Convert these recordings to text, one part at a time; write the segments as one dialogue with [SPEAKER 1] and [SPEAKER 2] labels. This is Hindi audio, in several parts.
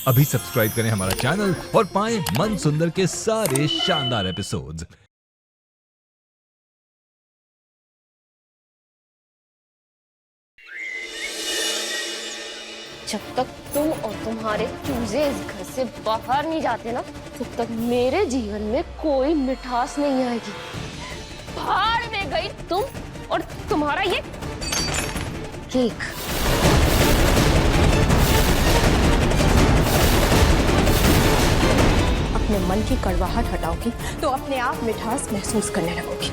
[SPEAKER 1] अभी सब्सक्राइब करें हमारा चैनल और पाएं मन सुंदर के सारे शानदार एपिसोड्स।
[SPEAKER 2] जब तक तुम और तुम्हारे चूजे इस घर से बाहर नहीं जाते ना, तब तक मेरे जीवन में कोई मिठास नहीं आएगी। बाहर में गई तुम और तुम्हारा ये केक।
[SPEAKER 3] अपने मन की कड़वाहट हटाओगी तो अपने आप मिठास महसूस करने लगोगी।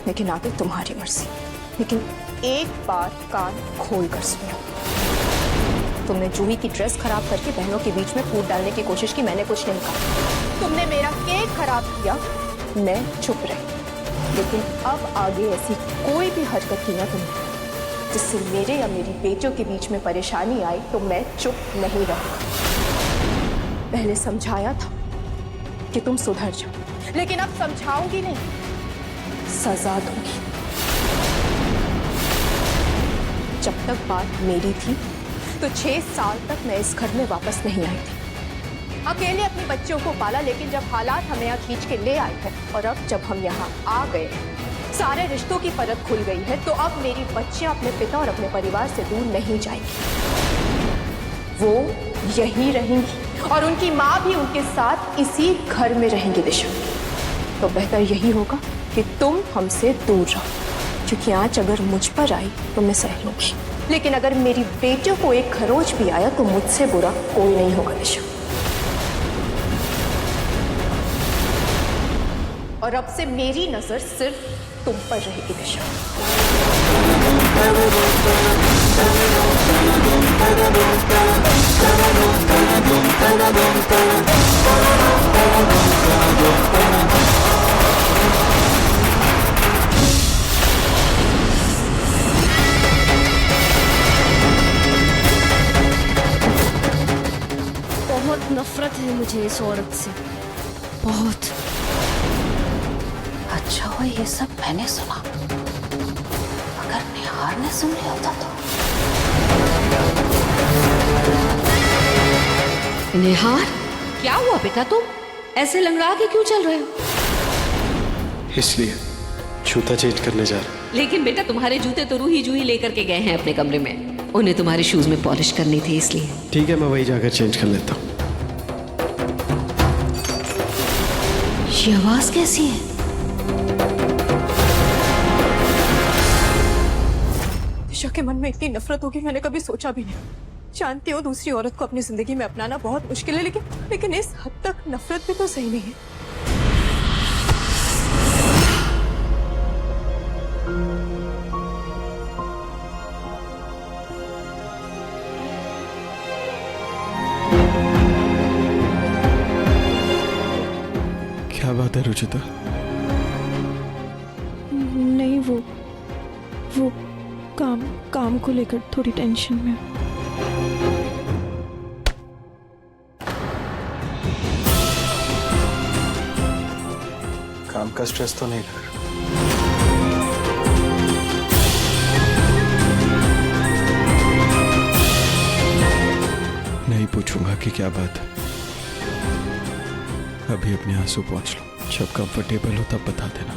[SPEAKER 3] लेकिन आगे तुम्हारी मर्जी। लेकिन एक बात कान खोल कर सुनो, तुमने जूही की ड्रेस खराब करके बहनों के बीच में फूट डालने की कोशिश की, मैंने कुछ नहीं कहा। तुमने मेरा केक खराब किया, मैं चुप रही। लेकिन अब आगे ऐसी कोई भी हरकत की ना तुमने जिससे मेरे या मेरी बेटियों के बीच में परेशानी आई, तो मैं चुप नहीं रहूंगा। पहले समझाया था कि तुम सुधर जाओ, लेकिन अब समझाऊंगी नहीं, सजा दूंगी। जब तक बात मेरी थी तो 6 साल तक मैं इस घर में वापस नहीं आई थी। अकेले अपने बच्चों को पाला, लेकिन जब हालात हमें यहाँ खींच के ले आए हैं और अब जब हम यहाँ आ गए, सारे रिश्तों की परत खुल गई है, तो अब मेरी बच्चियां अपने पिता और अपने परिवार से दूर नहीं जाएंगी। वो यहीं रहेंगी और उनकी माँ भी उनके साथ इसी घर में रहेंगी। दिशा, तो बेहतर यही होगा कि तुम हमसे दूर रहो, क्योंकि आँच अगर मुझ पर आई तो मैं सह लूंगी, लेकिन अगर मेरी बेटियों को एक खरोच भी आया तो मुझसे बुरा कोई नहीं होगा। दिशा, और अब से मेरी नजर सिर्फ तुम पर रहेगी। दिशा,
[SPEAKER 2] बहुत नफरत है मुझे इस औरत से, बहुत।
[SPEAKER 4] अच्छा हुआ ये सब मैंने सुना, अगर निहार ने सुन लिया होता तो। निहार, क्या हुआ बेटा, तुम ऐसे लंगड़ा के क्यों चल रहे हो?
[SPEAKER 5] इसलिए जूता चेंज करने जा रहे।
[SPEAKER 4] लेकिन बेटा तुम्हारे जूते तो रूही जूही लेकर के गए हैं अपने कमरे में, उन्हें तुम्हारे शूज में पॉलिश करनी थी इसलिए।
[SPEAKER 5] ठीक है, मैं वही जाकर चेंज कर लेता हूँ।
[SPEAKER 4] ये आवाज कैसी है?
[SPEAKER 3] दिशा के मन में इतनी नफरत होगी मैंने कभी सोचा भी नहीं। जानती हो, दूसरी औरत को अपनी जिंदगी में अपनाना बहुत मुश्किल है, लेकिन इस हद तक नफरत भी तो सही नहीं है।
[SPEAKER 5] क्या बात है रुचिता?
[SPEAKER 6] नहीं, वो काम को लेकर थोड़ी टेंशन में।
[SPEAKER 5] काम का स्ट्रेस तो नहीं लग रहा? नहीं पूछूंगा कि क्या बात है, अभी अपने आंसू पहुंच लो, जब कंफर्टेबल हो तब बता देना।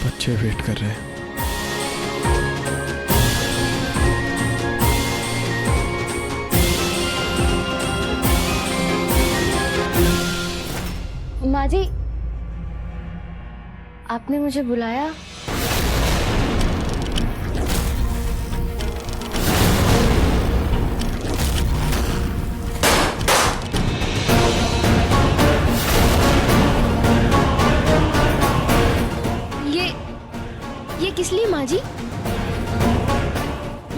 [SPEAKER 5] बच्चे वेट कर रहे हैं।
[SPEAKER 2] माँ जी, आपने मुझे बुलाया? ये किस लिए माँ जी?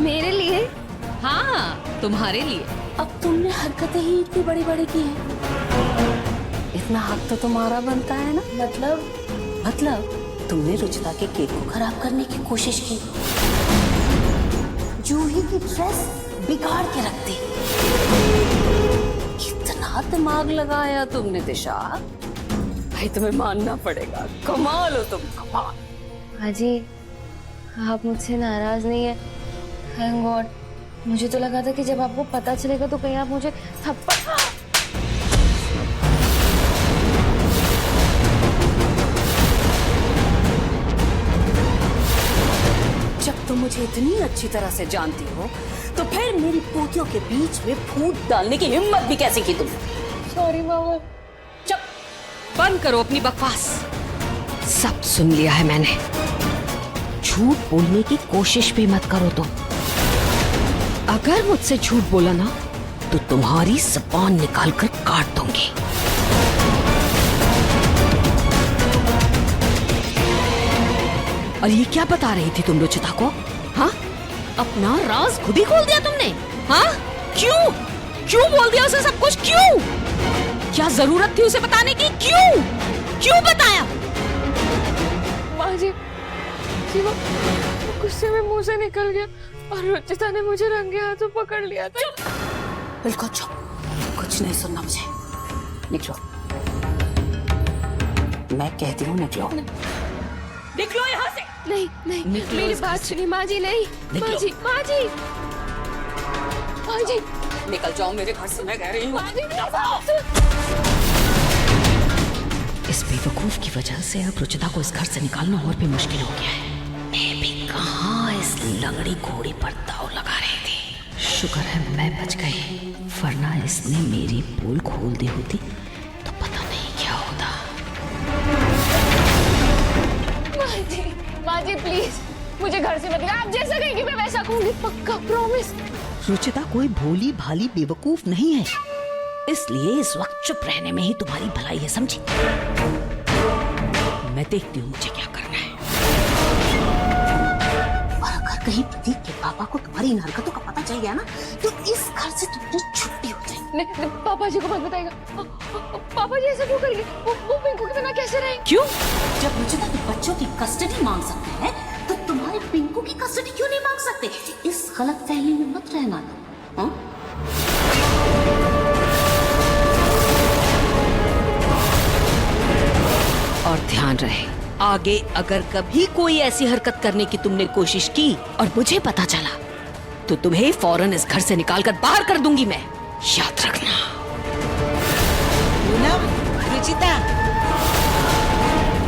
[SPEAKER 2] मेरे लिए?
[SPEAKER 4] हाँ, तुम्हारे लिए।
[SPEAKER 3] अब तुमने हरकतें ही इतनी बड़ी बड़ी की हैं, इतना हक तो तुम्हारा बनता है ना।
[SPEAKER 4] मतलब तुमने रुचिता के केक को खराब करने की कोशिश की, जूही की ड्रेस बिगाड़ के रख दी। कितना दिमाग लगाया तुमने दिशा, भाई तुम्हें मानना पड़ेगा, कमाल हो तुम, कमाल।
[SPEAKER 2] हाजी, आप मुझसे नाराज नहीं है? Thank God. मुझे तो लगा था कि जब आपको पता चलेगा तो कहीं आप मुझे थप्पड़।
[SPEAKER 4] जब तुम मुझे इतनी अच्छी तरह से जानती हो तो फिर मेरी पोतियों के बीच में फूट डालने की हिम्मत भी कैसे की तुमने?
[SPEAKER 2] सॉरी मामा।
[SPEAKER 4] चुप, बंद करो अपनी बकवास। सब सुन लिया है मैंने। झूठ बोलने की कोशिश भी मत करो तुम। अगर मुझसे झूठ बोला ना तो तुम्हारी ज़बान निकाल कर काट दूंगी। और ये क्या बता रही थी तुम रुचिता को? हाँ, अपना राज खुद ही खोल दिया तुमने? हाँ, क्यों क्यों बोल दिया उसे सब कुछ? क्यों? क्या जरूरत थी उसे बताने की? क्यों बताया?
[SPEAKER 2] माँ जी वो गुस्से में मुंह से निकल गया और रुचिता ने मुझे रंगे हाथों पकड़ लिया था।
[SPEAKER 4] बिल्कुल चुप, कुछ नहीं सुनना मुझे। निकलो, मैं कहती हूँ निकलो। निकलो यहाँ से।
[SPEAKER 2] नहीं नहीं, मेरी बात सुनिए माँ जी। नहीं माँ जी, माँ जी, माँ जी,
[SPEAKER 4] निकल जाओ मेरे घर से, मैं कह रही हूँ।
[SPEAKER 2] माँ जी
[SPEAKER 4] इस बेवकूफ की वजह से अब रुचिता को इस घर से निकालना और भी मुश्किल हो गया है। मैं भी कहाँ इस लंगड़ी घोड़ी पर दाव लगा रही थी। शुक्र है मैं बच गई, वरना इसने मेरी पोल खोल दी होती तो पता नहीं क्या होता।
[SPEAKER 2] माँ जी प्लीज मुझे घर से मत। आप जैसा कहेंगी मैं वैसा कहूँगी, पक्का प्रॉमिस।
[SPEAKER 7] रुचिता कोई भोली भाली बेवकूफ नहीं है, इसलिए इस वक्त चुप रहने में ही तुम्हारी भलाई है, समझी? मैं देखती हूँ मुझे क्या करना है। और अगर कहीं प्रतीक के पापा को तुम्हारी इन हरकतों का पता चल गया ना तो इस घर से तुम्हारी छुट्टी हो जाएगी।
[SPEAKER 2] नहीं, पापा जी को मत बताएगा। पापा जी ऐसा क्यों करेंगे? वो पिंकू के बिना कैसे रहेंगे?
[SPEAKER 7] क्यों? जब रुचिता के बच्चों की कस्टडी मांग सकते हैं तो तुम्हारे पिंकू की कस्टडी क्यों नहीं मांग सकते? इस गलतफहमी में मत रहना तुम। हाँ?
[SPEAKER 4] और ध्यान रहे, आगे अगर कभी कोई ऐसी हरकत करने की तुमने कोशिश की और मुझे पता चला तो तुम्हें फौरन इस घर से निकालकर बाहर कर दूंगी मैं, याद रखना।
[SPEAKER 7] पूनम, रुचिता।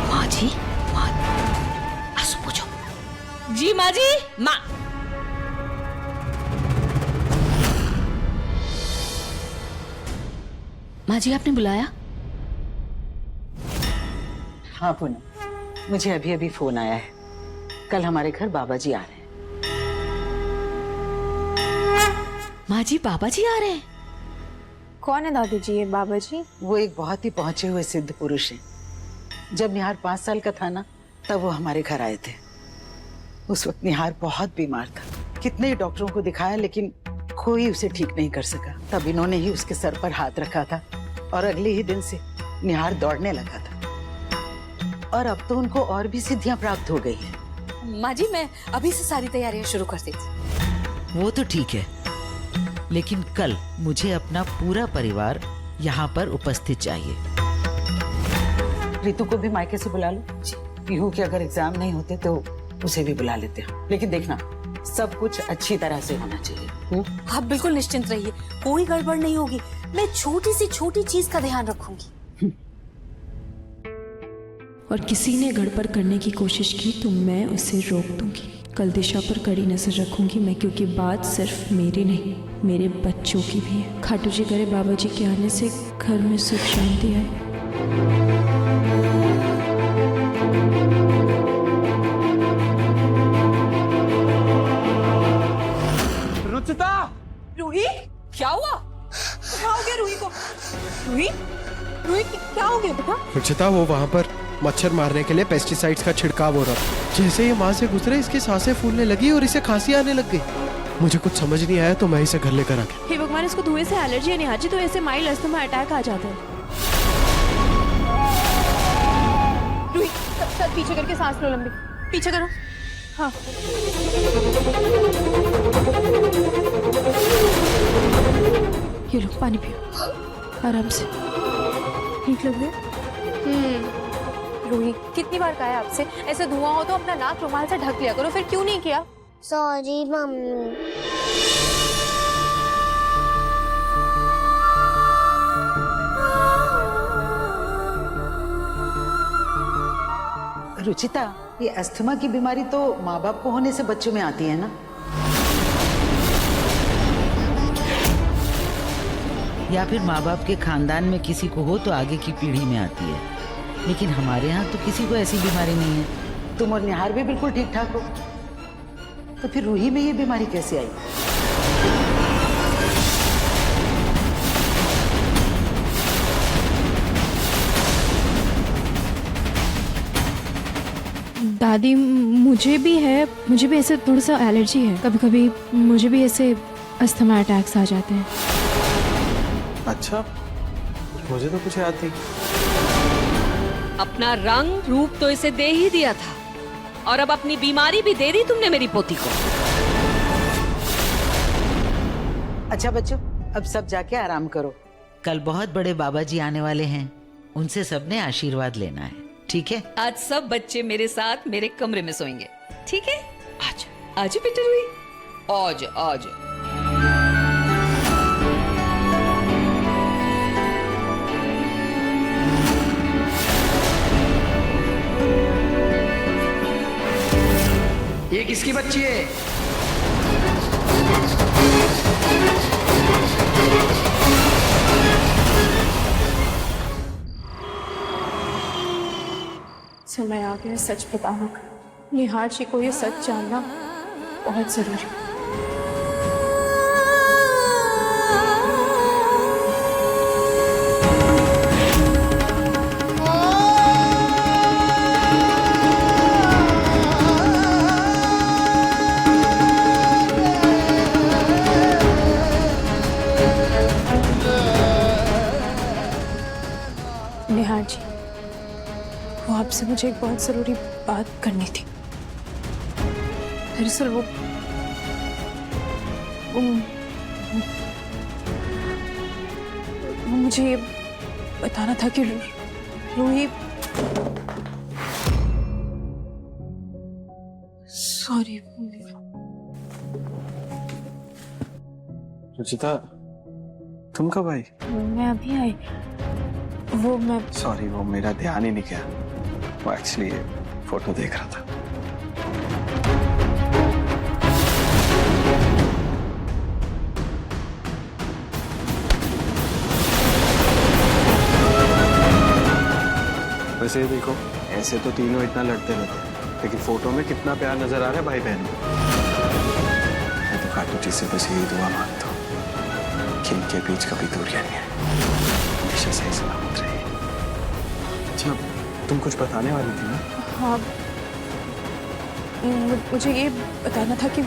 [SPEAKER 4] माँ जी, माँ, आंसू पूछो। जी माँ जी, माँ। माँ जी आपने बुलाया?
[SPEAKER 8] हाँ पूनम, मुझे अभी अभी फोन आया है। कल हमारे घर बाबा जी आ रहे हैं।
[SPEAKER 4] माँ जी बाबा जी आ रहे हैं?
[SPEAKER 3] कौन है दादी जी ये बाबा जी?
[SPEAKER 8] वो एक बहुत ही पहुंचे हुए सिद्ध पुरुष हैं। जब निहार 5 साल का था ना तब वो हमारे घर आए थे। उस वक्त निहार बहुत बीमार था, कितने डॉक्टरों को दिखाया लेकिन कोई उसे ठीक नहीं कर सका। तब इन्होंने ही उसके सर पर हाथ रखा था और अगले ही दिन से निहार दौड़ने लगा था। और अब तो उनको और भी सिद्धियां प्राप्त हो गई हैं।
[SPEAKER 4] माँ जी मैं अभी से सारी तैयारियां शुरू कर देती।
[SPEAKER 7] वो तो ठीक है, लेकिन कल मुझे अपना पूरा परिवार यहाँ पर उपस्थित चाहिए।
[SPEAKER 8] रितु को भी मायके से बुला लो। पीहू के अगर एग्जाम नहीं होते तो उसे भी बुला लेते हैं, लेकिन देखना सब कुछ अच्छी तरह से होना चाहिए।
[SPEAKER 4] आप बिल्कुल निश्चिंत रहिए, कोई गड़बड़ नहीं होगी। मैं छोटी सी छोटी चीज का ध्यान रखूंगी।
[SPEAKER 6] और किसी ने गड़बड़ करने की कोशिश की तो मैं उसे रोक दूंगी। कल दिशा पर कड़ी नजर रखूंगी मैं, क्योंकि बात सिर्फ मेरी नहीं मेरे बच्चों की भी है। खाटू जी करे बाबा जी के आने से घर में सुख शांति आए।
[SPEAKER 5] रुचिता!
[SPEAKER 3] रूही, क्या हुआ? क्या हो गया रूही को? रूही, रूही क्या हो गया बेटा?
[SPEAKER 5] रुचिता, वो वहाँ पर मच्छर मारने के लिए पेस्टिसाइड्स का छिड़काव हो रहा था। जैसे ये माँ से गुजरे इसकी सांसें फूलने लगी और इसे खांसी आने लग गई। मुझे कुछ समझ नहीं आया तो मैं इसे घर लेकर आ गया।
[SPEAKER 6] हे भगवान, इसको धुएं से एलर्जी है निहार जी, तो ऐसे माइल्ड अस्थमा अटैक आ जाते हैं।
[SPEAKER 3] रूही सब पीछे करके सांस लो लंबी, पीछे करो। हाँ
[SPEAKER 6] ये लो पानी पियो आराम से। ठीक लग गया?
[SPEAKER 3] रूही कितनी बार कहा है आपसे, ऐसे धुआं हो तो अपना नाक रुमाल से ढक लिया करो, फिर क्यों नहीं किया?
[SPEAKER 9] Sorry mummy.
[SPEAKER 8] रुचिता, ये अस्थमा की बीमारी तो माँ बाप को होने से बच्चों में आती है ना? या फिर माँ बाप के खानदान में किसी को हो तो आगे की पीढ़ी में आती है, लेकिन हमारे यहाँ तो किसी को ऐसी बीमारी नहीं है। तुम और निहार भी बिल्कुल ठीक ठाक हो, तो फिर रूही में ये बीमारी कैसे आई?
[SPEAKER 6] दादी मुझे भी ऐसे थोड़ा सा एलर्जी है। कभी कभी मुझे भी ऐसे अस्थमा अटैक्स आ जाते हैं।
[SPEAKER 5] अच्छा, मुझे तो कुछ याद नहीं।
[SPEAKER 4] अपना रंग रूप तो इसे दे ही दिया था, और अब अपनी बीमारी भी दे दी तुमने मेरी पोती को।
[SPEAKER 8] अच्छा बच्चों, अब सब जाके आराम करो। कल बहुत बड़े बाबा जी आने वाले हैं, उनसे सबने आशीर्वाद लेना है, ठीक है?
[SPEAKER 4] आज सब बच्चे मेरे साथ मेरे कमरे में सोएंगे, ठीक है? आज आज बेटा रूही, आज आज।
[SPEAKER 10] ये किसकी बच्ची है?
[SPEAKER 3] समय आ गया सच बताना का। निहार जी को ये सच जानना बहुत जरूरी है। निहार जी, वो आपसे मुझे एक बहुत जरूरी बात करनी थी। दरअसल वो मुझे ये बताना था कि रूही, सॉरी
[SPEAKER 5] रुचिता, तुम कब आई?
[SPEAKER 3] मैं अभी आई। मैं
[SPEAKER 5] सॉरी, वो मेरा ध्यान ही नहीं गया। वो एक्चुअली फोटो देख रहा था। वैसे ये देखो, ऐसे तो तीनों इतना लड़ते रहते हैं, लेकिन फोटो में कितना प्यार नजर आ रहा है भाई बहन को। मैं तो खाटू जी से बस यही दुआ मांगता हूँ कि इनके बीच कभी दूरियां नहीं है, हमेशा सही सलामत रहे। अच्छा, तुम कुछ बताने वाली थी ना?
[SPEAKER 3] हाँ, मुझे ये बताना था कि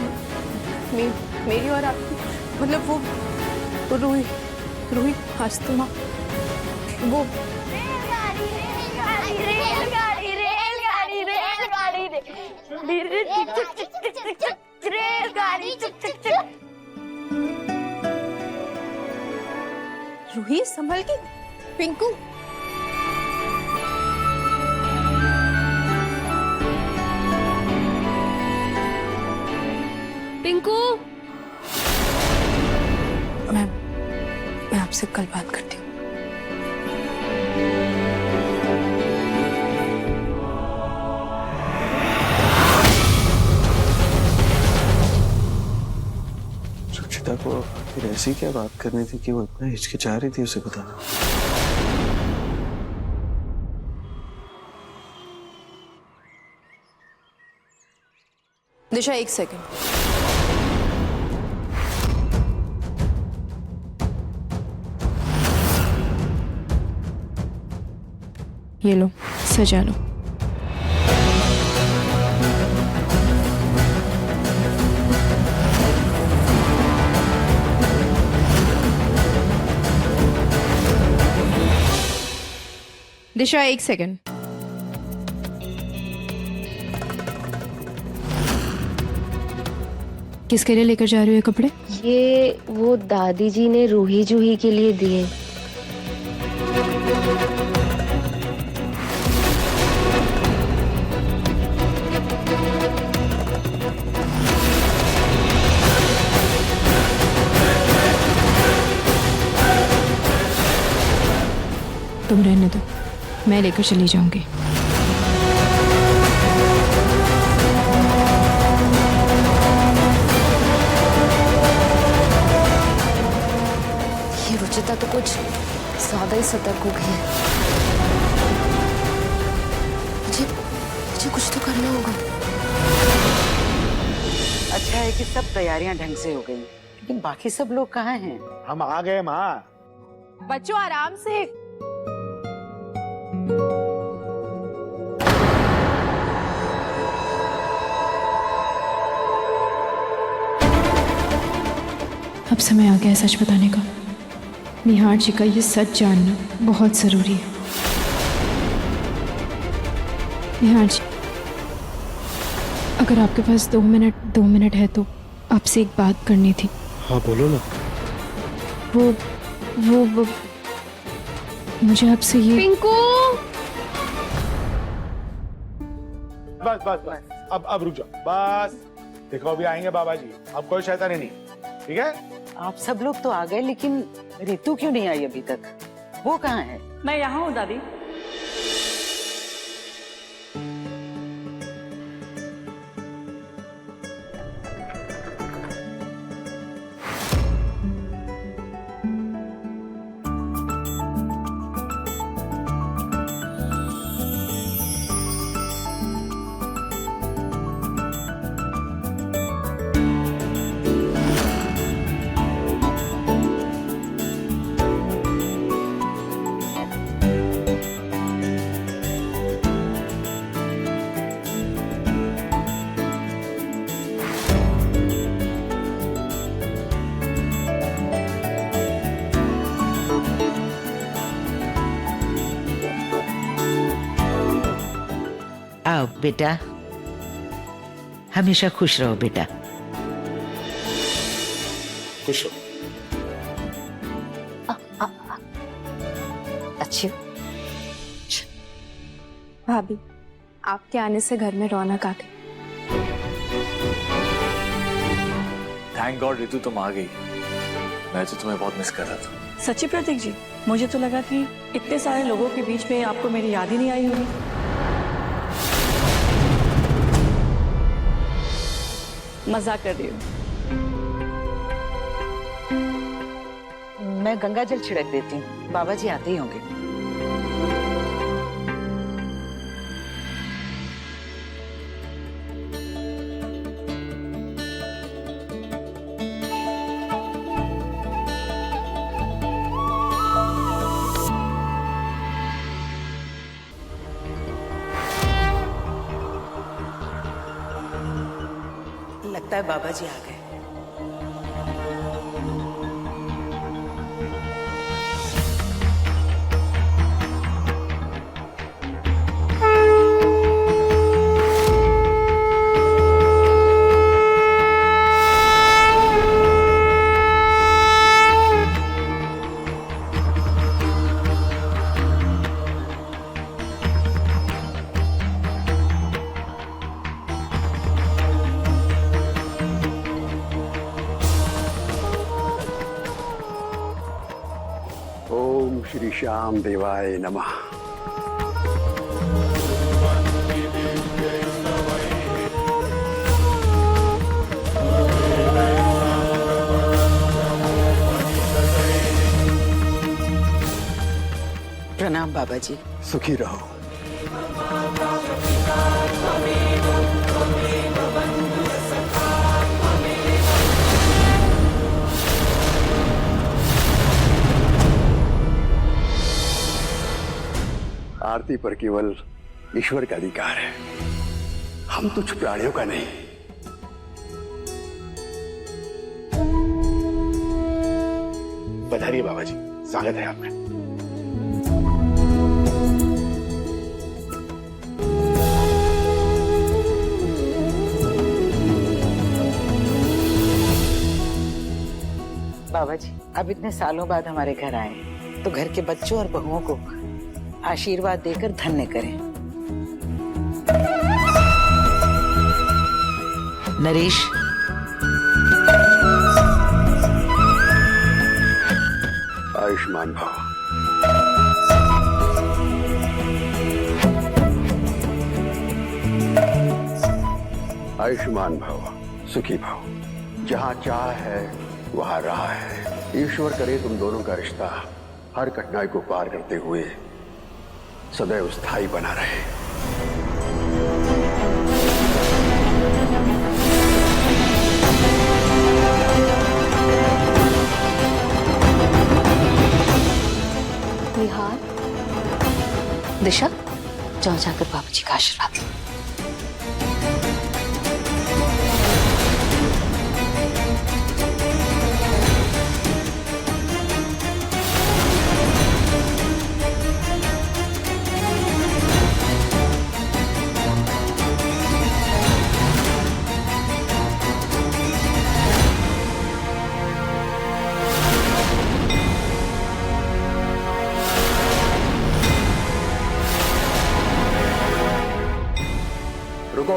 [SPEAKER 3] मेरी और आपकी, मतलब वो रूही अस्थमा, वो रूही संभल के। पिंकू,
[SPEAKER 4] पिंकू,
[SPEAKER 3] मैं आपसे कल बात करती हूँ।
[SPEAKER 5] सुचिता को फिर ऐसी क्या बात करनी थी कि वो इतना हिचकिचा रही थी उसे बताना?
[SPEAKER 3] दिशा, एक सेकंड।
[SPEAKER 6] ये लो, सजा लो। दिशा, एक सेकंड। किसके लिए लेकर जा रही हो ये कपड़े?
[SPEAKER 2] ये वो दादी जी ने रूही जूही के लिए दिए।
[SPEAKER 6] तुम रहने दो, मैं लेकर चली जाऊंगी।
[SPEAKER 2] ये रुचिता तो कुछ ज्यादा ही सतर्क हो गई है। मुझे कुछ तो करना होगा।
[SPEAKER 8] अच्छा है कि सब तैयारियां ढंग से हो गई, लेकिन बाकी सब लोग कहाँ हैं?
[SPEAKER 10] हम आ गए माँ।
[SPEAKER 3] बच्चों आराम से।
[SPEAKER 6] अब समय आ गया है सच बताने का। निहार जी का ये सच जानना बहुत जरूरी है। निहार जी, अगर आपके पास 2 मिनट है तो आपसे एक बात करनी थी।
[SPEAKER 10] हाँ बोलो ना।
[SPEAKER 6] वो मुझे आपसे ये
[SPEAKER 2] पिंकू,
[SPEAKER 10] बस अब रुक जाओ बस। देखो अभी आएंगे बाबा जी, अब कोई शैतानी नहीं, ठीक है?
[SPEAKER 8] आप सब लोग तो आ गए, लेकिन रितु क्यों नहीं आई अभी तक? वो कहाँ है?
[SPEAKER 7] मैं यहाँ हूँ दादी।
[SPEAKER 8] आओ बेटा, हमेशा खुश रहो बेटा।
[SPEAKER 10] खुश हो।
[SPEAKER 2] अच्छी
[SPEAKER 6] भाभी, आपके आने से घर में रौनक आ गई।
[SPEAKER 5] थैंक गॉड रितु तुम आ गई, मैं तो तुम्हें बहुत मिस कर रहा था।
[SPEAKER 7] सच्ची प्रतीक जी, मुझे तो लगा कि इतने सारे लोगों के बीच में आपको मेरी याद ही नहीं आई होगी। मजाक कर रही हूँ।
[SPEAKER 8] मैं गंगा जल छिड़क देती हूँ, बाबा जी आते ही होंगे। लगता है बाबा जी आ गए।
[SPEAKER 10] ओम श्री श्याम देवाय नमः।
[SPEAKER 8] प्रणाम बाबा जी।
[SPEAKER 10] सुखी रहो। आरती पर केवल ईश्वर का अधिकार है, हम तुच्छ प्राणियों का नहीं। पधारिए बाबा जी, स्वागत है आपका।
[SPEAKER 8] बाबा जी, अब इतने सालों बाद हमारे घर आए, तो घर के बच्चों और बहुओं को आशीर्वाद देकर धन्य करें। नरेश,
[SPEAKER 10] आयुष्मान भव।
[SPEAKER 11] आयुष्मान भव, सुखी भव। जहाँ चाह है वहाँ राह है। ईश्वर करे तुम दोनों का रिश्ता हर कठिनाई को पार करते हुए सदैव स्थायी बना रहे।
[SPEAKER 4] निहार, दिशा, जाओ जाकर बाबू जी का आशीर्वाद लो।
[SPEAKER 11] रुको।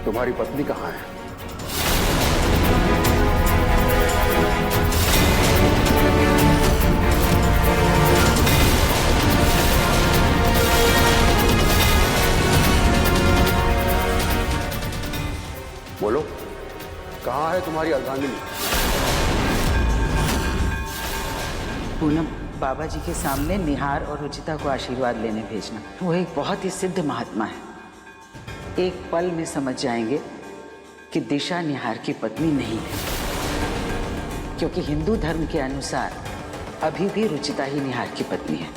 [SPEAKER 11] तुम्हारी पत्नी कहाँ है? बोलो, कहाँ है तुम्हारी अर्धांगिनी?
[SPEAKER 8] पूनम, बाबा जी के सामने निहार और रुचिता को आशीर्वाद लेने भेजना। वो एक बहुत ही सिद्ध महात्मा है। एक पल में समझ जाएंगे कि दिशा निहार की पत्नी नहीं है, क्योंकि हिंदू धर्म के अनुसार अभी भी रुचिता ही निहार की पत्नी है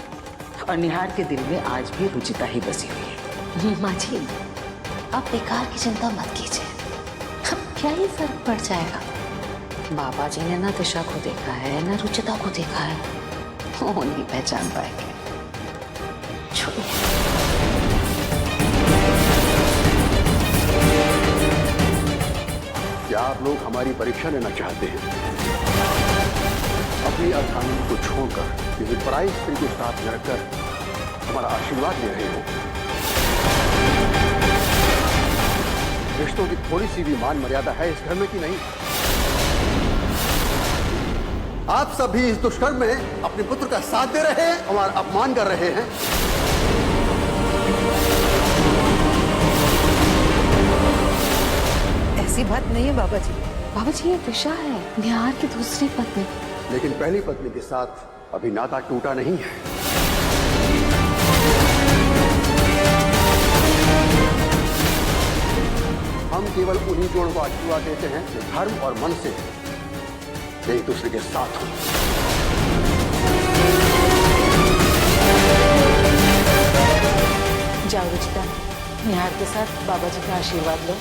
[SPEAKER 8] और निहार के दिल में आज भी रुचिता ही बसी हुई है।
[SPEAKER 4] माँ जी, आप बेकार की चिंता मत कीजिए, क्या ही फर्क पड़ जाएगा। बाबा जी ने ना दिशा को देखा है ना रुचिता को देखा है, वो नहीं पहचान पाएंगे। छोड़िए।
[SPEAKER 11] क्या आप लोग हमारी परीक्षा लेना चाहते हैं? अपनी अर्धांगिनी को छोड़कर किसी पराई स्त्री के साथ रहकर हमारा आशीर्वाद ले रहे हो? रिश्तों की थोड़ी सी भी मान मर्यादा है इस घर में कि नहीं? आप सभी इस दुष्कर्म में अपने पुत्र का साथ दे रहे हैं, हमारा अपमान कर रहे हैं।
[SPEAKER 8] ऐसी बात नहीं है बाबा जी।
[SPEAKER 4] बाबा जी, ये दिशा है, निहार की दूसरी पत्नी।
[SPEAKER 11] लेकिन पहली पत्नी के साथ अभी नाता टूटा नहीं है। हम केवल उन्हीं जोड़ों को आशीर्वाद देते हैं जो धर्म और मन से एक दूसरे के साथ हो।
[SPEAKER 8] जाओ रुचिता, निहार के साथ बाबा जी का आशीर्वाद लो।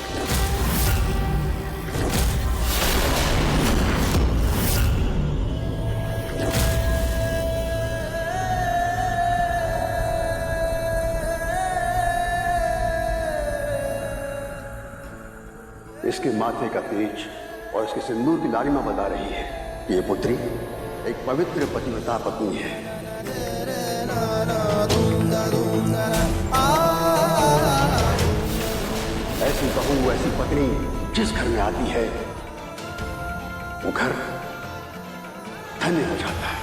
[SPEAKER 11] इसके माथे का तेज और इसके सिंदूर की लालिमा बता रही है कि ये पुत्री एक पवित्र पतिव्रता पत्नी है। ऐसी बहू, ऐसी पत्नी जिस घर में आती है वो घर धन्य हो जाता है।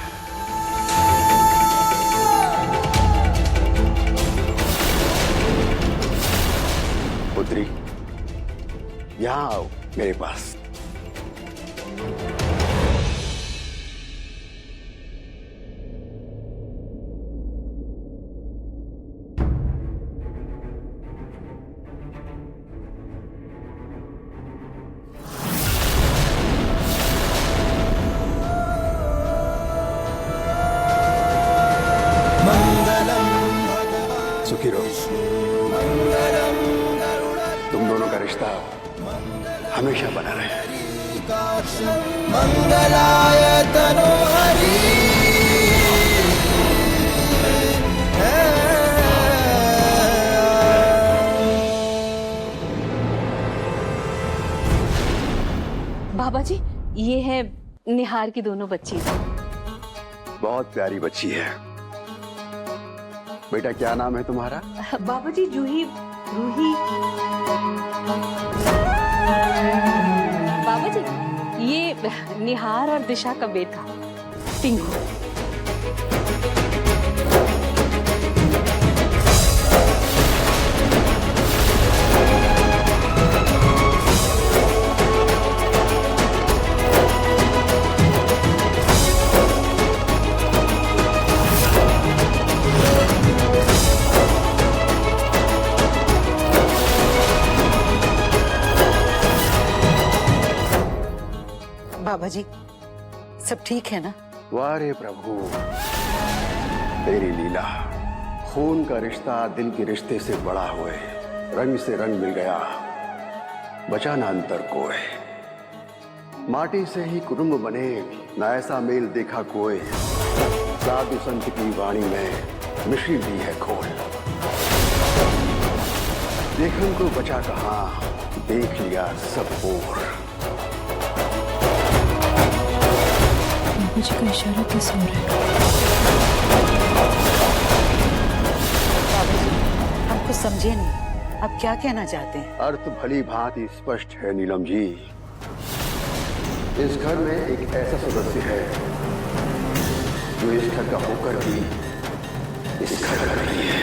[SPEAKER 11] पुत्री, यहां आओ मेरे पास। सुखी रहो। तुम दोनों का रिश्ता हमेशा बना रहे।
[SPEAKER 12] मंगलाय तनोहरि।
[SPEAKER 4] बाबा जी, ये है निहार की दोनों बच्ची।
[SPEAKER 11] बहुत प्यारी बच्ची है। बेटा क्या नाम है तुम्हारा?
[SPEAKER 7] बाबा जी जूही रूही। बाबा जी ये निहार और दिशा का बेटा पिंकू।
[SPEAKER 8] बाबा जी सब ठीक है ना?
[SPEAKER 11] वाह रे प्रभु, तेरी लीला। खून का रिश्ता दिल के रिश्ते से बड़ा हुए, रंग से रंग मिल गया, बचा ना अंतर कोई। माटी से ही कुटुंब बने, ना ऐसा मेल देखा कोई। साधु संत की वाणी में मिश्री दी है खोल। देखन को बचा कहाँ, देख लिया सब और।
[SPEAKER 6] मुझे का इशारा कैसे हो रहा है?
[SPEAKER 8] बाबा जी हम कुछ समझे नहीं, आप क्या कहना चाहते हैं?
[SPEAKER 11] अर्थ भली भांति स्पष्ट है नीलम जी। इस घर में एक ऐसा सदस्य है जो इस घर का होकर भी इस घर का नहीं है।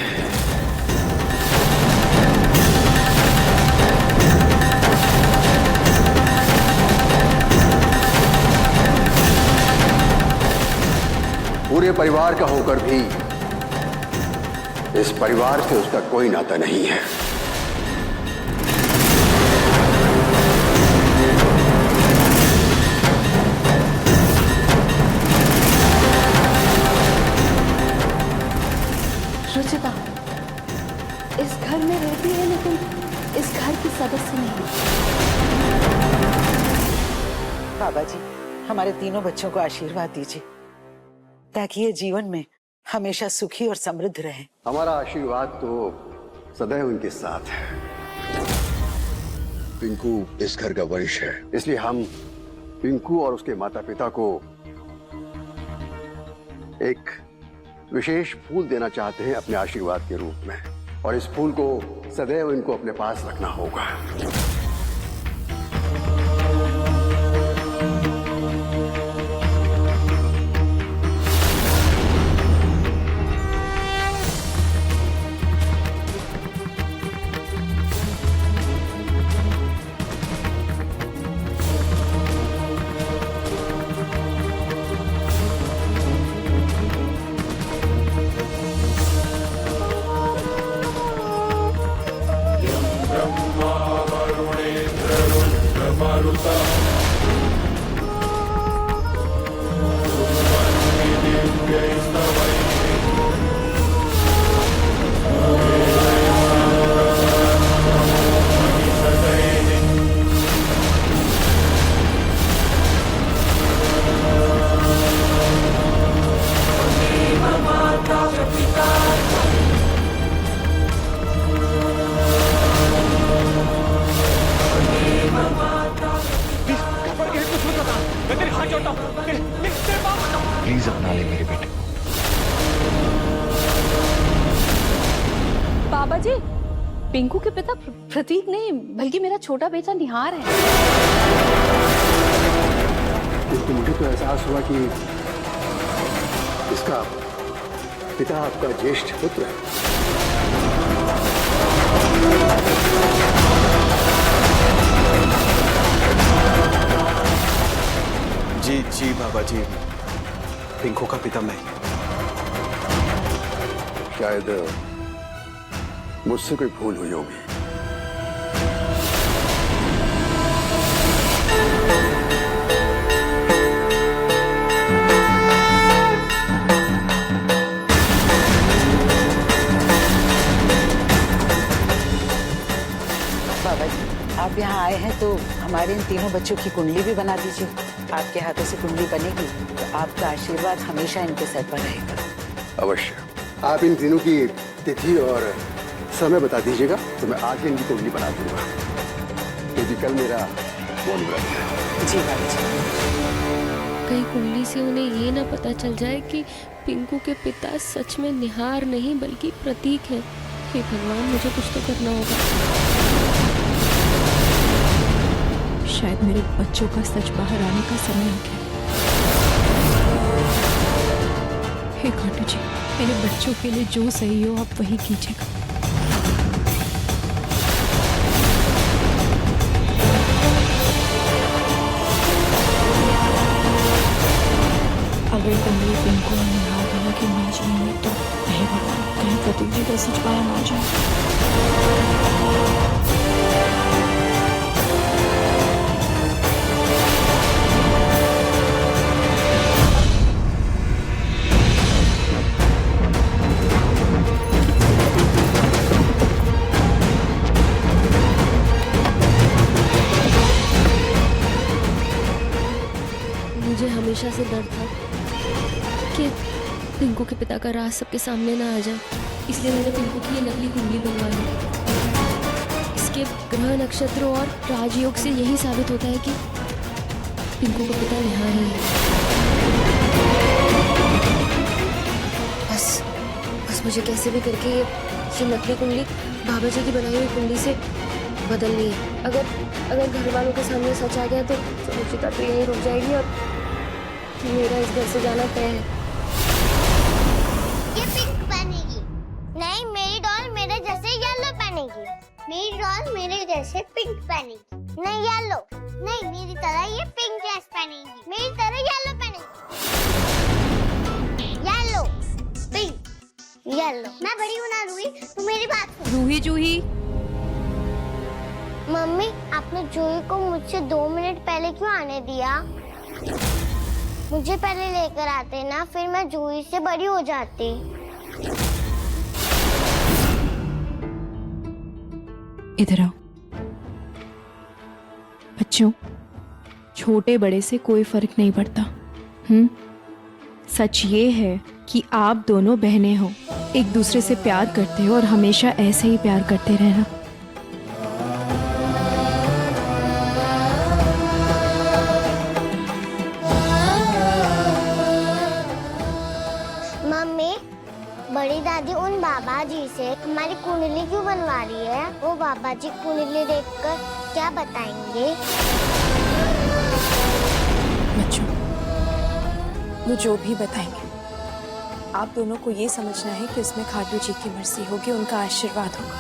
[SPEAKER 11] पूरे परिवार का होकर भी इस परिवार से उसका कोई नाता नहीं है।
[SPEAKER 2] रुचिता इस घर में रहती है लेकिन इस घर की सदस्य नहीं।
[SPEAKER 8] बाबा जी हमारे तीनों बच्चों को आशीर्वाद दीजिए ताकि ये जीवन में हमेशा सुखी और समृद्ध रहे।
[SPEAKER 11] हमारा आशीर्वाद तो सदैव उनके साथ है। पिंकू इस घर का वंश है, इसलिए हम पिंकू और उसके माता पिता को एक विशेष फूल देना चाहते हैं अपने आशीर्वाद के रूप में, और इस फूल को सदैव इनको अपने पास रखना होगा।
[SPEAKER 1] प्लीज अपना ले मेरे बेटे।
[SPEAKER 7] बाबा जी पिंकू के पिता प्रतीक नहीं बल्कि मेरा छोटा बेटा निहार है।
[SPEAKER 11] तो मुझे तो एहसास हुआ कि इसका पिता आपका ज्येष्ठ पुत्र है।
[SPEAKER 5] जी जी बाबा जी, पिंकू का पिता मैं।
[SPEAKER 11] शायद मुझसे कोई भूल हुई होगी।
[SPEAKER 8] बाबा जी आप यहाँ आए हैं तो हमारे इन तीनों बच्चों की कुंडली भी बना दीजिए। आपके हाथों से कुंडली बनेगी तो आपका आशीर्वाद हमेशा इनके सर पर रहेगा।
[SPEAKER 11] अवश्य। आप इन तीनों की तिथि और समय बता दीजिएगा तो मैं आज इनकी कुंडली बना दूंगा, क्योंकि कल मेरा मौन व्रत है।
[SPEAKER 8] जी बाबा जी।
[SPEAKER 2] कहीं कुंडली से उन्हें ये ना पता चल जाए कि पिंकू के पिता सच में निहार नहीं बल्कि प्रतीक है। हे भगवान, मुझे कुछ तो करना होगा।
[SPEAKER 6] शायद मेरे बच्चों का सच बाहर आने का समय आ गया। हे खाटू जी, मेरे बच्चों के लिए जो सही हो आप वही कीजिएगा। अगर कहीं पिंकू और निहार दोनों की मैच नहीं हुई तो हे भगवान, कहीं प्रतीक जी का सच बाहर ना जाए।
[SPEAKER 2] मुझे हमेशा से डर था कि पिंकू के पिता का राज सबके सामने ना आ जाए, इसलिए मैंने पिंकू की ये नकली कुंडली बनवा ली। इसके ग्रह नक्षत्रों और राजयोग से यही साबित होता है कि पिंकू का पिता निहार ही है। बस मुझे कैसे भी करके ये नकली कुंडली बाबा जी की बनाई हुई कुंडली से बदलनी है। अगर घर वालों के सामने सच आ गया तो रुचिता तो यहीं रुक जाएगी और मेरा इस घर से जाना तय है।
[SPEAKER 9] ये पिंक पहनेगी। नहीं, मेरी डॉल मेरे जैसे येलो पहनेगी। मेरी डॉल मेरे जैसे पिंक पहनेगी। नहीं येलो, नहीं मेरी तरह ये पिंक ड्रेस पहनेगी। मेरी तरह येलो पहनेगी। Yellow, pink, yellow. मैं बड़ी हूँ ना रूही, तू मेरी बात सुन।
[SPEAKER 6] रूही जूही,
[SPEAKER 9] मम्मी, आपने जूही को मुझसे 2 मिनट पहले क्यों आने दिया? मुझे पहले लेकर आते ना, फिर मैं जूही से बड़ी हो जाती।
[SPEAKER 6] इधर आओ। बच्चों, छोटे बड़े से कोई फर्क नहीं पड़ता। सच ये है कि आप दोनों बहनें हो, एक दूसरे से प्यार करते हो और हमेशा ऐसे ही प्यार करते रहना।
[SPEAKER 9] मम्मी, बड़ी दादी उन बाबा जी से हमारी कुंडली क्यों बनवा रही है? वो बाबा जी कुंडली देखकर क्या बताएंगे?
[SPEAKER 6] बच्चों, वो जो भी बताएंगे, आप दोनों को ये समझना है कि उसमें खाटू जी की मर्जी होगी, उनका आशीर्वाद होगा।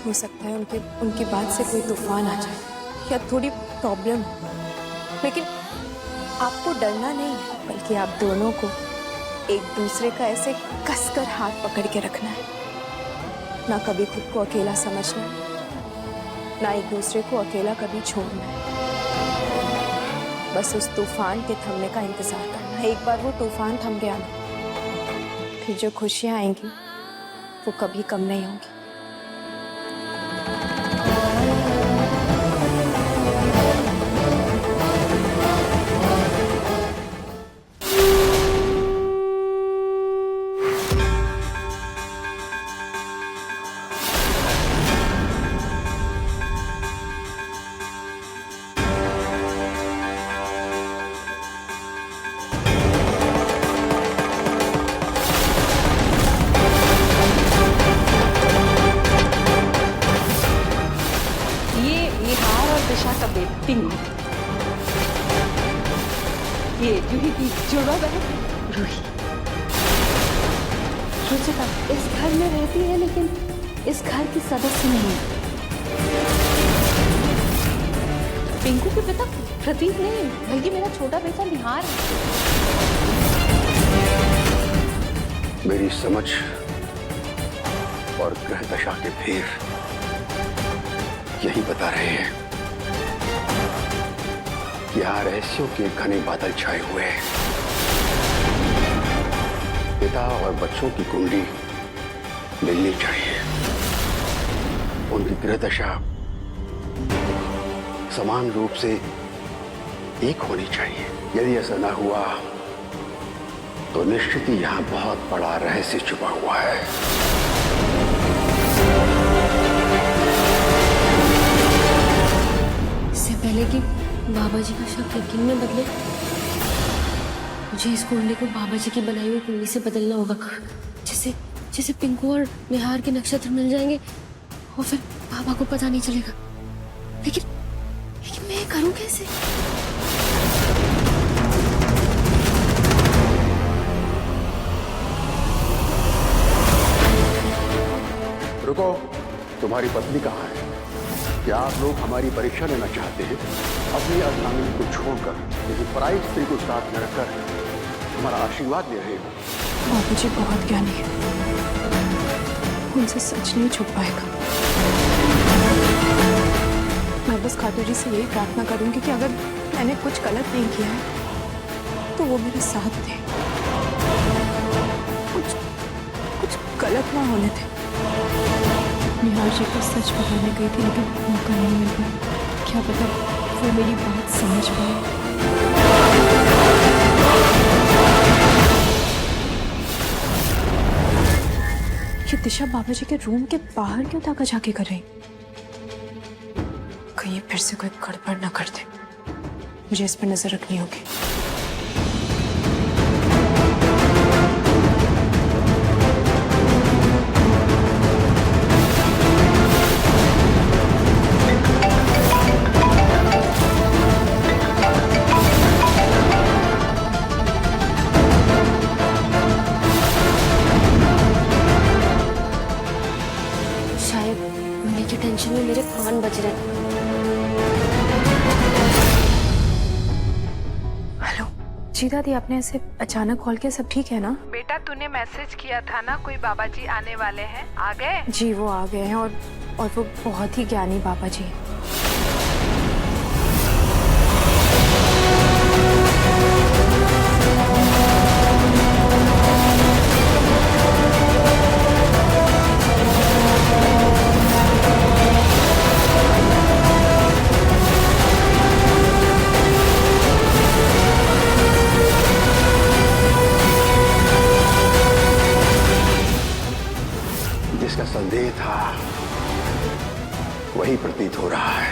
[SPEAKER 6] हो सकता है उनकी बात से कोई तूफान आ जाए या थोड़ी प्रॉब्लम हो, लेकिन आपको डरना नहीं है, बल्कि आप दोनों को एक दूसरे का ऐसे कसकर हाथ पकड़ के रखना है। ना कभी खुद को अकेला समझना, ना एक दूसरे को अकेला कभी छोड़ना है। बस उस तूफान के थमने का इंतजार करना है। एक बार वो तूफान थम गया ना, फिर जो खुशियां आएंगी वो कभी कम नहीं होंगी।
[SPEAKER 4] ये जूही की जुड़वा बहन रूही। रुचिता इस घर में रहती है लेकिन इस घर की सदस्य नहीं। पिंकू के पिता प्रतीक नहीं बल्कि मेरा छोटा बेटा निहार है।
[SPEAKER 11] मेरी समझ और ग्रह दशा के फेर यही बता रहे हैं कि यहाँ रहस्यों के घने बादल छाए हुए हैं। पिता और बच्चों की कुंडली मिलनी चाहिए, उनकी ग्रह दशा समान रूप से एक होनी चाहिए। यदि ऐसा न हुआ तो निश्चित ही यहाँ बहुत बड़ा रहस्य छुपा हुआ है।
[SPEAKER 2] इससे पहले कि बाबा जी का शक यकीन में बदले। मुझे इस कुंडली को बाबा जी की बनाई हुई कुंडली से बदलना होगा, जिससे पिंकू और निहार के नक्षत्र मिल जाएंगे और फिर बाबा को पता नहीं चलेगा। लेकिन मैं करूं कैसे?
[SPEAKER 11] रुको, तुम्हारी पत्नी कहाँ है? क्या आप लोग हमारी परीक्षा लेना चाहते हैं? अपनी अर्धांगिनी को छोड़कर किसी पराई स्त्री को साथ में रखकर हमारा आशीर्वाद ले रहे हो?
[SPEAKER 3] बाबू जी बहुत ज्ञानी है, उनसे सच नहीं छुप पाएगा। मैं बस खाटू जी से यही प्रार्थना करूंगी कि अगर मैंने कुछ गलत नहीं किया है तो वो मेरे साथ थे, कुछ गलत ना होने थे।
[SPEAKER 6] निहार जी को सच बताने गई थी लेकिन मौका नहीं मिल पाया। क्या पता वो मेरी बात समझ पाए।
[SPEAKER 3] ये दिशा बाबा जी के रूम के बाहर क्यों ताका झाकी कर रही? कहीं फिर से कोई गड़बड़ ना कर दे, मुझे इस पर नजर रखनी होगी।
[SPEAKER 2] टेंशन में मेरे कान बज रहे हैं।
[SPEAKER 3] हेलो जी दादी, आपने ऐसे अचानक कॉल किया, सब ठीक है ना?
[SPEAKER 13] बेटा तूने मैसेज किया था ना कोई बाबा जी आने वाले हैं, आ गए?
[SPEAKER 3] जी वो आ गए हैं और वो बहुत ही ज्ञानी बाबा जी हैं।
[SPEAKER 11] जिसका संदेह था वही प्रतीत हो रहा है,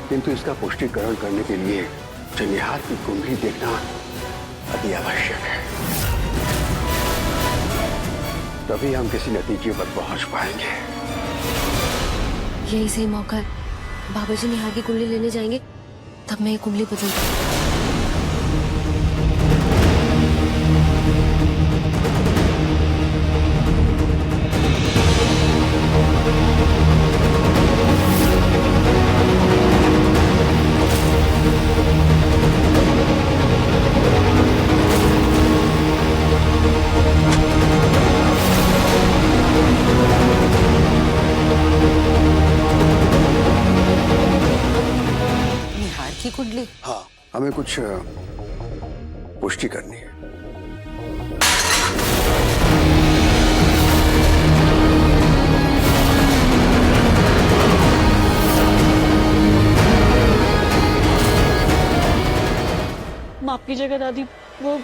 [SPEAKER 11] किंतु इसका पुष्टिकरण करने के लिए निहार की कुंडली देखना अति आवश्यक है। तभी हम किसी नतीजे पर पहुंच पाएंगे।
[SPEAKER 2] यही सही मौका है। बाबा जी निहार की कुंडली लेने जाएंगे, तब मैं ये कुंडली बदल दूंगी।
[SPEAKER 8] कुंडली?
[SPEAKER 11] हाँ, हमें कुछ पुष्टि करनी है।
[SPEAKER 14] माफ कीजिएगा दादी, वो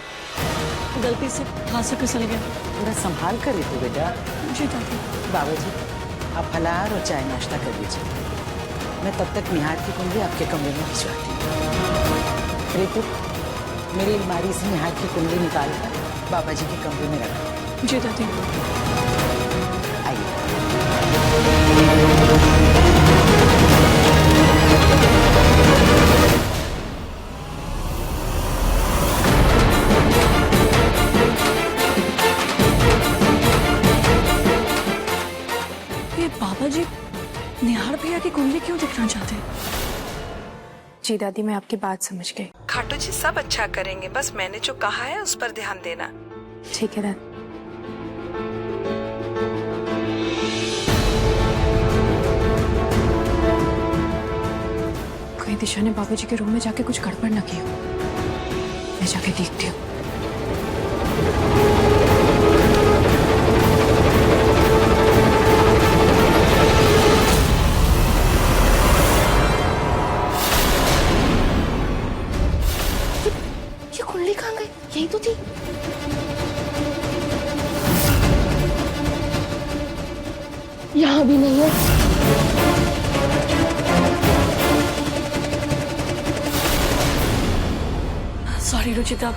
[SPEAKER 14] गलती से हाथ से फिसल गया।
[SPEAKER 8] थोड़ा संभाल कर ही तो बेटा।
[SPEAKER 14] जी दादी।
[SPEAKER 8] बाबा जी आप फलाहार और चाय नाश्ता कर लीजिए, मैं तब तक निहार की कुंडली आपके कमरे में भिजवाती हूँ। रितु, मेरी अलमारी से निहार की कुंडली निकाल कर बाबा जी के कमरे में रखा।
[SPEAKER 14] जी दादी।
[SPEAKER 8] आइए।
[SPEAKER 14] ये बाबा जी निहार भैया की कुंडली क्यों देखना चाहते हैं?
[SPEAKER 3] जी दादी, मैं आपकी बात समझ गई।
[SPEAKER 13] खाटू जी सब अच्छा करेंगे, बस मैंने जो कहा है उस पर ध्यान देना।
[SPEAKER 3] ठीक है दादी। कहीं दिशा ने बाबा जी के रूम में जाके कुछ गड़बड़ न की हो। मैं जाके देखती हूँ।
[SPEAKER 2] यही तो थी। यहाँ भी नहीं है।
[SPEAKER 14] रुचिता,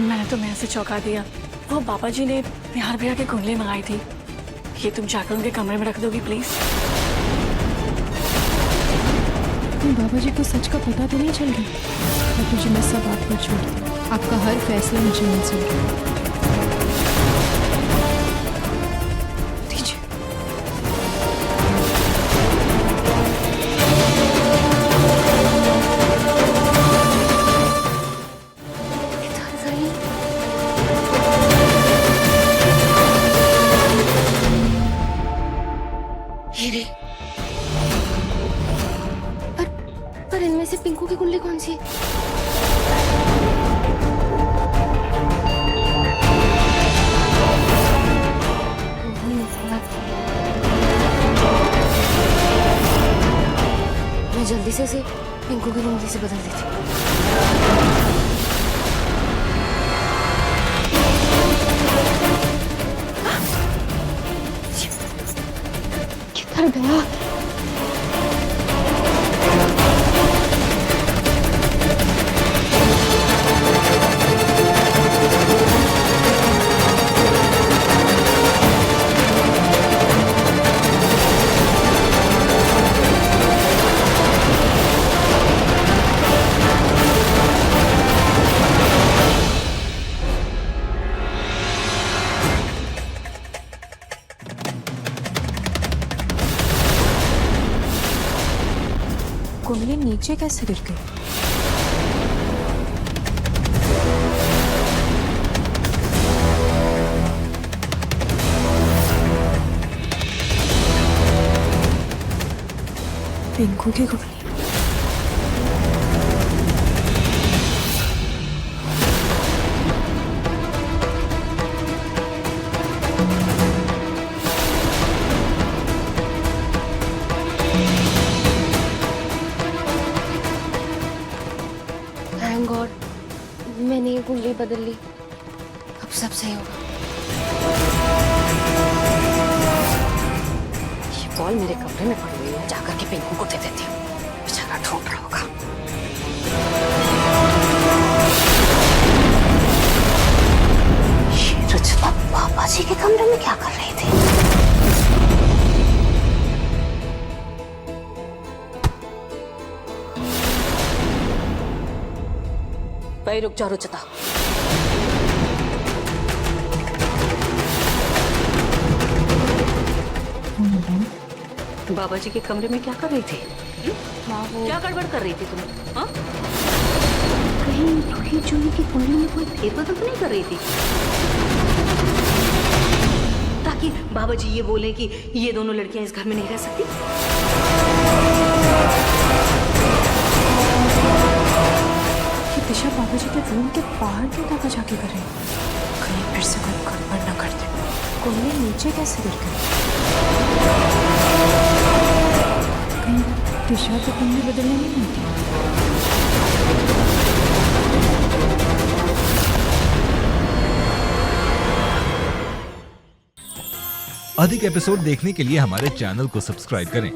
[SPEAKER 14] मैंने तो मैं से चौंका दिया। वो बाबा जी ने निहार भैया की कुंडली मंगाई थी, ये तुम जाकर उनके कमरे में रख दोगी प्लीज?
[SPEAKER 6] बाबा जी को सच का पता तो नहीं चल गया? मुझे मैं सब आप पर छोड़ दूँ, आपका हर फैसला मुझे मंजूर है।
[SPEAKER 2] पर इनमें से पिंकू की कुंडली कौन सी है? मैं जल्दी से इसे पिंकू की कुंडली से बदल देती हूँ। किधर गया?
[SPEAKER 6] कुंडली नीचे कैसे गिर गई? पिंकू की कुंडली।
[SPEAKER 2] थैंक गॉड मैंने ये कुंडली बदल ली, अब सब सही होगा।
[SPEAKER 4] ये बॉल मेरे कमरे में पड़ी हुई है, जाकर के पिंकू को दे देती हूँ, बेचारा ढूंढ रहा होगा। ये रुचिता पापा जी के कमरे में क्या कर रही थी? भाई रुक जा रुचिता, बाबा जी के कमरे में क्या कर रही थी? क्या गड़बड़ कर रही थी तुम? हाँ? कहीं रूही जूही की कुंडली में कोई फेरबदल तो नहीं कर रही थी, ताकि बाबा जी ये बोले कि ये दोनों लड़कियां इस घर में नहीं रह सकती?
[SPEAKER 6] दिशा बाबा जी के रूम के बाहर क्यों ताका जाके कर रही? कहीं फिर से कोई गड़बड़ न कर दे। कुंडली नीचे कैसे गिर गई? कहीं दिशा तो कुंडली बदलने नहीं बनती।
[SPEAKER 1] अधिक एपिसोड देखने के लिए हमारे चैनल को सब्सक्राइब करें